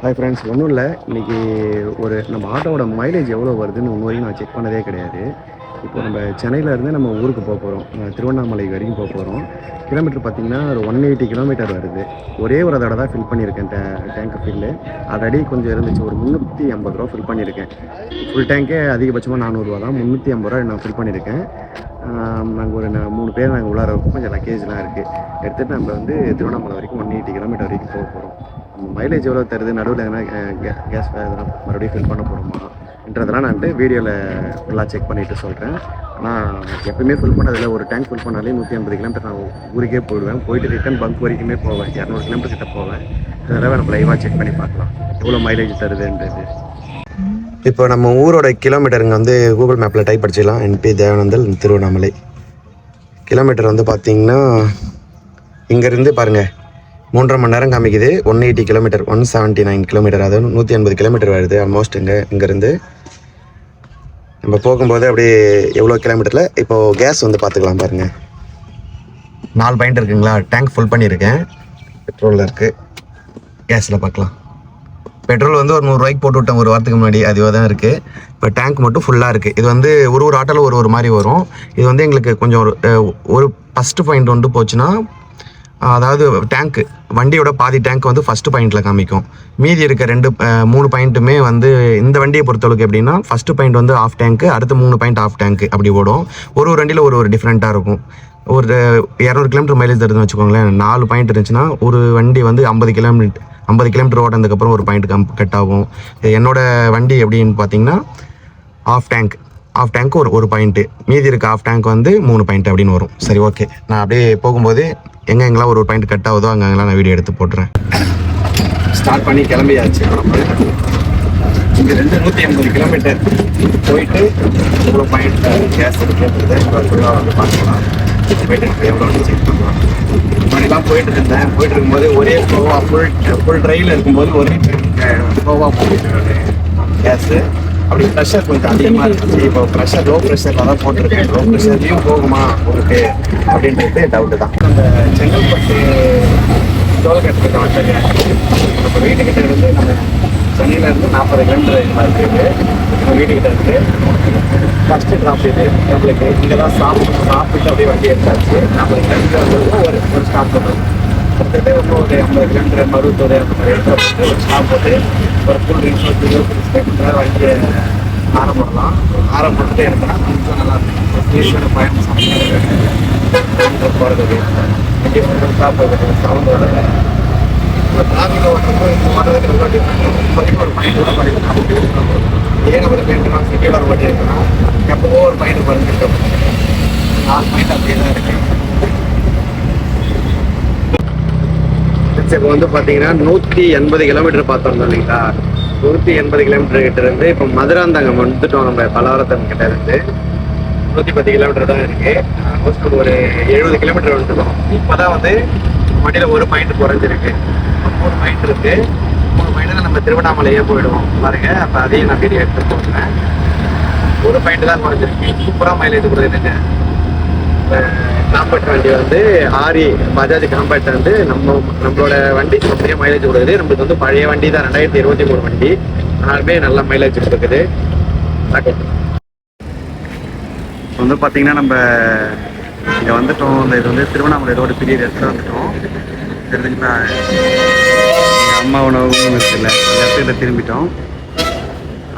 Hi friends, ஒன்றும் இல்லை. இன்றைக்கி நம்ம ஆட்டோவோட மைலேஜ் எவ்வளோ வருதுன்னு இன்னும் வரைக்கும் நான் செக் பண்ணதே கிடையாது. இப்போ நம்ம சென்னையிலேருந்து நம்ம ஊருக்கு போகிறோம், திருவண்ணாமலை வரைக்கும் போகிறோம். கிலோமீட்டர் பார்த்திங்கன்னா ஒரு 180 கிலோமீட்டர் வருது. ஒரே ஒரு தடவை தான் ஃபில் பண்ணியிருக்கேன் டேங்க்கு ஃபில்லு. ஆல்ரெடி கொஞ்சம் இருந்துச்சு, ஒரு 350 ரூபா ஃபில் பண்ணியிருக்கேன். ஃபுல் டேங்கே அதிகபட்சமாக 400 தான், 350 ரூபா நான் ஃபில் பண்ணியிருக்கேன். நாங்கள் ஒரு 3 பேர் நாங்கள் உள்ளார கொஞ்சம் லக்கேஜ்லாம் இருக்குது. எடுத்துகிட்டு நம்ம திருவண்ணாமலை வரைக்கும் 180 கிலோமீட்டர் வரைக்கும் போகிறோம். மைலேஜ் எவ்வளோ தருது, நடுவில் எதனா கேஸ் எதனா மறுபடியும் ஃபில் பண்ண போகிறோமான்றதெல்லாம் நான் வீடியோவில் ஃபுல்லாக செக் பண்ணிவிட்டு சொல்கிறேன். ஆனால் எப்பவுமே ஃபில் பண்ணதில்லை. ஒரு டேங்க் ஃபில் பண்ணாலே 150 கிலோமீட்டர் நான் ஊருக்கே போயிடுவேன். போயிட்டு ரிட்டன் பங்க் வரைக்குமே போவேன், 200 கிலோமீட்டர் கிட்ட போவேன். அதனால் நம்ம லைவாக செக் பண்ணி பார்க்கலாம் எவ்வளோ மைலேஜ் தருதுன்றது. இப்போ நம்ம ஊரோட கிலோமீட்டருங்க கூகுள் மேப்பில் டைப் அடிச்சிடலாம். என்பி தேவானந்தல் திருவண்ணாமலை. கிலோமீட்டர் பார்த்திங்கன்னா இங்கேருந்து பாருங்கள் 3.5 மணி நேரம் காமிக்குது. 180 கிலோமீட்டர், 179 கிலோமீட்டர், அதாவது 180 கிலோமீட்டர் வருது ஆல்மோஸ்ட். இங்கேருந்து நம்ம போகும்போது அப்படியே எவ்வளோ கிலோமீட்டரில் இப்போது கேஸ் பார்த்துக்கலாம் பாருங்கள். 4 பாயிண்ட் இருக்குங்களா, டேங்க் ஃபுல் பண்ணியிருக்கேன். பெட்ரோலில் இருக்குது, கேஸில் பார்க்கலாம். பெட்ரோல் ஒரு 100 ரூபாய்க்கு போட்டு விட்டேன் ஒரு வாரத்துக்கு முன்னாடி, அதுவாக தான் இருக்குது. இப்போ டேங்க் மட்டும் ஃபுல்லாக இருக்குது. இது ஒரு ஆட்டோவில் ஒரு மாதிரி வரும். இது எங்களுக்கு கொஞ்சம் ஒரு ஃபஸ்ட்டு பாயிண்ட் போச்சுன்னா, அதாவது டேங்க்கு வண்டியோட பாதி டேங்க் ஃபஸ்ட்டு பாயிண்டில் காமிக்கும். மீதி இருக்க 3 பாயிண்ட்டுமே இந்த வண்டியை பொறுத்தளவுக்கு எப்படின்னா, ஃபஸ்ட்டு பாயிண்ட் ஆஃப் டேங்க்கு, அடுத்த 3 பாயிண்ட் ஆஃப் டேங்க்கு அப்படி ஓடும். ஒரு வண்டியில் ஒரு டிஃப்ரெண்ட்டாக இருக்கும். ஒரு 200 கிலோமீட்டர் மைலேஜ் தருதுன்னு வச்சுக்கோங்களேன். 4 பாயிண்ட் இருந்துச்சுன்னா ஒரு வண்டி 50 கிலோமீட்டர் ஓடுனதுக்கப்புறம் ஒரு பாயிண்ட் கட் ஆகும். என்னோடய வண்டி எப்படின்னு பார்த்தீங்கன்னா, ஆஃப் டேங்க் ஒரு பாயிண்ட்டு, மீதி இருக்க ஆஃப் டேங்க் 3 பாயிண்ட் அப்படின்னு வரும். சரி, ஓகே. நான் அப்படியே போகும்போது எங்கெங்கெல்லாம் ஒரு பாயிண்ட் கட் ஆகுதோ அங்கெங்கெல்லாம் நான் வீடியோ எடுத்து போட்டுறேன். ஸ்டார்ட் பண்ணி கிளம்பியாச்சு. இங்கே 180 கிலோமீட்டர் போயிட்டு இவ்வளோ பாயிண்ட் கேஸ் இருக்குன்றது ஃபுல்லாக பார்க்கலாம். போயிட்டு எவ்வளோ செக் பண்ணலாம். முன்னாடிலாம் போயிட்டு இருக்கும்போது ஒரே ஸ்லோவாக ஃபுல் ட்ரைவில் இருக்கும்போது ஒரே ஸ்லோவாக போயிட்டு கேஸு. அப்படி ப்ரெஷர் கொஞ்சம் அதிகமாக இருந்துச்சு. இப்போ லோ ப்ரெஷரில் தான் போட்டிருக்கேன். லோ ப்ரெஷர்லையும் போகுமா உங்களுக்கு அப்படின்றது டவுட்டு தான். அந்த செங்கல்பட்டு டோல்கேட்டுக்கு வந்துட்டு நம்ம வீட்டுக்கிட்ட இருந்து நம்ம சென்னையிலேருந்து 40 கிலோமீட்டர் இருக்குது. நம்ம வீட்டுக்கிட்ட இருந்து ஃபஸ்ட்டு ட்ராப் இது நம்மளுக்கு. இங்கே தான் சாப்பிட்டு அப்படியே வண்டி எடுத்தாச்சு. 40 கிலோமீட்டர் ஒரு ஸ்டாப் பண்ணுறோம். கிட்டத்தட்ட ஒரு 50 கிலோமீட்டர் மருவத்தூர் அந்த மாதிரி எடுத்து ஒரு ஸ்டாப் போட்டு ஒரு ஃபுல் ட்ரிங்க்ஸ் 20 நேரம் வண்டியை ஆரம்பிடலாம். ஆரம்பிட்டு எடுத்தோன்னா கொஞ்சம் நல்லா இருக்கும். பயணம் சாப்பிட்டு போகிறதுக்கு வண்டி ஸ்டாப் ஆகுது சவுண்டோட. இப்போ டிராஃபிக்கில் ஓட்டுறப்போ இப்போ வர்றதுக்கு ரொம்ப டிஃப்ரெண்ட். இப்போதைக்கு ஒரு மைண்ட் கூட பண்ணிக்கலாம். ஏன் நம்மளுக்கு 2 நாள் சிட்டியோட ஒரு வண்டி இருக்குன்னா எப்போவோ ஒரு மைண்டு பண்ணிட்டு 4 மைண்ட் அப்படியே தான் இருக்குது. இப்போ பார்த்தீங்கன்னா 180 கிலோமீட்டர் பார்த்தோம் இல்லைங்களா. 180 கிலோமீட்டர் கிட்ட இருந்து இப்போ மதுராந்தகம் வந்துட்டோம். நம்ம பலவரத்தம் கிட்ட இருந்து 110 கிலோமீட்டர் தான் இருக்கு. ஆல்மோஸ்ட் ஒரு 70 கிலோமீட்டர் வந்துட்டோம். இப்போதான் வண்டியில் ஒரு பாயிண்ட் குறைஞ்சிருக்கு. 3 பாயிண்ட் இருக்கு. 3 பாயிண்ட் நம்ம திருவண்ணாமலையே போயிடுவோம் பாருங்க. அப்போ அதையும் நான் வீடியோ எடுத்து போடுறேன். ஒரு பாயிண்ட் தான் குறைஞ்சிருக்கு. சூப்பராக மைலேஜ் கொடுக்குதுங்க. காம்பேக்ட் வண்டி ஆரி பஜாஜ் காம்பேக்ட் நம்மளோட வண்டி அப்படியே மைலேஜ் கொடுக்குது. நம்மளுக்கு பழைய வண்டி தான், 2023 வண்டி. ஆனாலுமே நல்ல மைலேஜ் கொடுக்குது. பார்த்தீங்கன்னா நம்ம இங்கே வந்துட்டோம். இது திருவண்ணாமலை ரோடு பெரிய இடத்துல வந்துட்டோம். தெரிஞ்சுன்னா எங்கள் அம்மா உணவும் இருக்குல்ல, அந்த இடத்துல திரும்பிட்டோம்.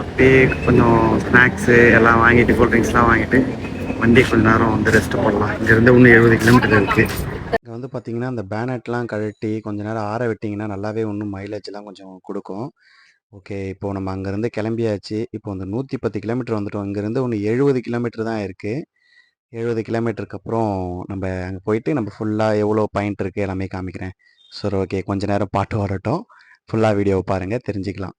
அப்படியே கொஞ்சம் ஸ்நாக்ஸு எல்லாம் வாங்கிட்டு, கூல்ட்ரிங்க்ஸ்லாம் வாங்கிட்டு வண்டி கொஞ்ச நேரம் ரெஸ்ட் போடலாம். இங்கேருந்து இன்னும் 70 கிலோமீட்டர் இருக்குது. இங்கே பார்த்தீங்கன்னா அந்த பேனட்லாம் கழட்டி கொஞ்சம் நேரம் ஆற விட்டிங்கன்னா நல்லாவே இன்னும் மைலேஜ்லாம் கொஞ்சம் கொடுக்கும். ஓகே, இப்போது நம்ம அங்கேருந்து கிளம்பியாச்சு. இப்போ 110 கிலோமீட்டர் வந்துட்டோம். இங்கேருந்து இன்னும் 70 கிலோமீட்டர் தான் இருக்குது. 70 கிலோமீட்டருக்கு அப்புறம் நம்ம அங்கே போயிட்டு நம்ம ஃபுல்லாக எவ்வளோ பாயிண்ட் இருக்குது எல்லாமே காமிக்கிறேன். சரி, ஓகே. கொஞ்சம் நேரம் பாட்டு வரட்டும். ஃபுல்லாக வீடியோவை பாருங்கள், தெரிஞ்சுக்கலாம்.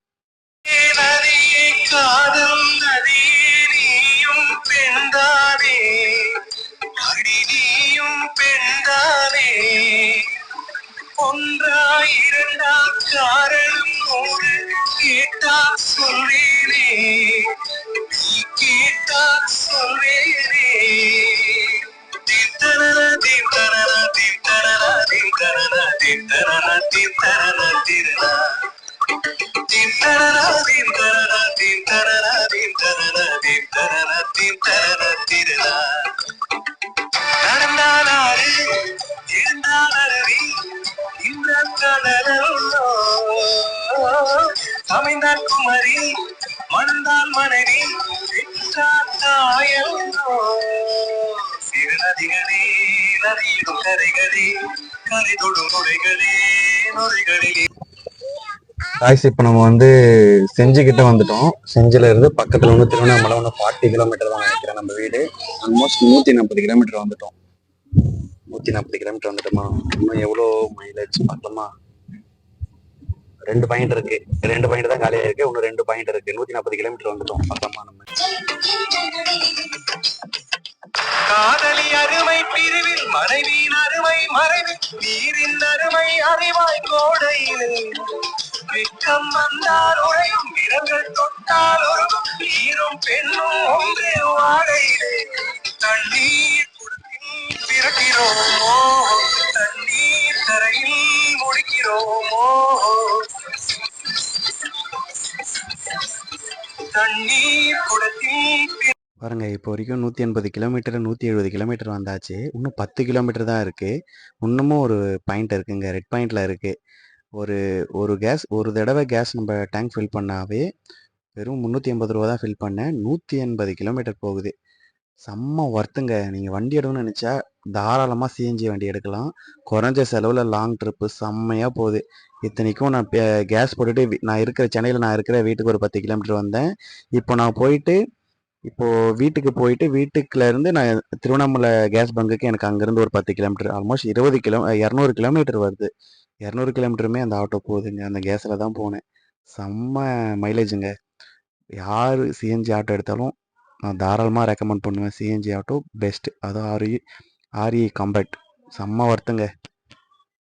ஒன்றா இரண்டா காரணம் 100 கேட்டா சொல்வேனே, நீ கேட்டா சொல்வேனே. தீர்த்தன தீர்த்தன தீர்த்தன தீர்த்தன தீர்த்தன தீர்த்தன தீர்த்தன மணந்தால் குமரி மணந்தால் மனைவி சிறு நதிகளே நதியிடும் கரைகளே கரைதொடும் நுரைகளே நுரைகளே. காய்ஸ் இப்போ நம்ம வந்து செஞ்சிக்கிட்ட வந்துட்டோம். செஞ்சில இருந்து பக்கத்துல வந்து திருவண்ணாமலை 40 கிலோமீட்டர் தான் நினைக்கிறேன் நம்ம வீடு. ஆல்மோஸ்ட் 140 கிலோமீட்டர் வந்துட்டோம். 140 கிலோமீட்டர் வந்துட்டோமா? இன்னும் எவ்வளோ மைலேஜ் பார்க்கலாமா? 2 பாயிண்ட் இருக்கு. 2 பாயிண்ட் தான் காலியா இருக்கு. இன்னும் 2 பாயிண்ட் இருக்கு. 140 கிலோமீட்டர் வந்துட்டோம். பார்க்கலாமா நம்ம? காதலி அருமை பிரிவில் மனைவியின் அருமை மறைவில் நீரின் அருமை அறிவாய் கோடையில் வெக்கம் வந்தால் உழையும் விரல்கள் தொட்டால் உறவும் நீரும் பெண்ணும் ஒன்று வாழையிலே தண்ணீர் குடத்தில் பிறக்கிறோமோ தண்ணீர் தரையில் முடிக்கிறோமோ தண்ணீர் குடத்தில் பாருங்க. இப்போ வரைக்கும் 180 கிலோமீட்டர் 170 கிலோமீட்டர் வந்தாச்சு. இன்னும் 10 கிலோமீட்டர் தான் இருக்கு. இன்னமும் ஒரு பாயிண்ட் இருக்குங்க. ரெட் பாயிண்ட்ல இருக்கு. ஒரு ஒரு தடவை கேஸ் நம்ம டேங்க் ஃபில் பண்ணாவே வெறும் 380 ரூபா தான் ஃபில் பண்ணேன். 180 கிலோமீட்டர் போகுது. செம்ம ஒர்த்துங்க. நீங்கள் வண்டி எடுக்கணும்னு நினச்சா தாராளமாக சிஎன்ஜி வண்டி எடுக்கலாம். குறைஞ்ச செலவில் லாங் ட்ரிப்பு செம்மையாக போகுது. இத்தனைக்கும் நான் கேஸ் போட்டுட்டு நான் இருக்கிற சென்னையில் நான் இருக்கிற வீட்டுக்கு ஒரு 10 கிலோமீட்டர் வந்தேன். இப்போ நான் போயிட்டு வீட்டுக்கு போயிட்டு வீட்டுக்குலேருந்து நான் திருவண்ணாமலை கேஸ் பங்குக்கு எனக்கு அங்கேருந்து ஒரு 10 கிலோமீட்டர் ஆல்மோஸ்ட் 200 கிலோமீட்டர் வருது. 200 கிலோமீட்டருமே அந்த ஆட்டோ போகுதுங்க. அந்த கேஸில் தான் போனேன். செம்ம மைலேஜுங்க. யார் சிஎன்ஜி ஆட்டோ எடுத்தாலும் நான் தாராளமாக ரெக்கமெண்ட் பண்ணுவேன். CNG auto best. அதுவும் ஆர்இ காம்பேக்ட் செம்ம ஒர்த்துங்க.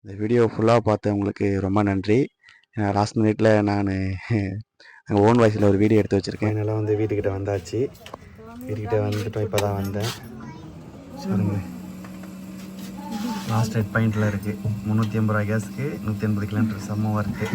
இந்த வீடியோ ஃபுல்லாக பார்த்தவங்களுக்கு ரொம்ப நன்றி. லாஸ்ட் மினிட்ல நான் எங்கள் ஓன் வாய்ஸில் ஒரு வீடியோ எடுத்து வச்சுருக்கேன். அதனால் வந்து வீட்டுக்கிட்ட வந்தாச்சு. வீட்டுக்கிட்ட வந்துட்டோம். இப்போ தான் வந்தேன். சொல்லுங்க. லாஸ்ட் ரெட் பாயிண்டில் இருக்குது. 380 ரூபா கேஸுக்கு 180 கிலோமீட்டர் செம்ம ஒர்த்து.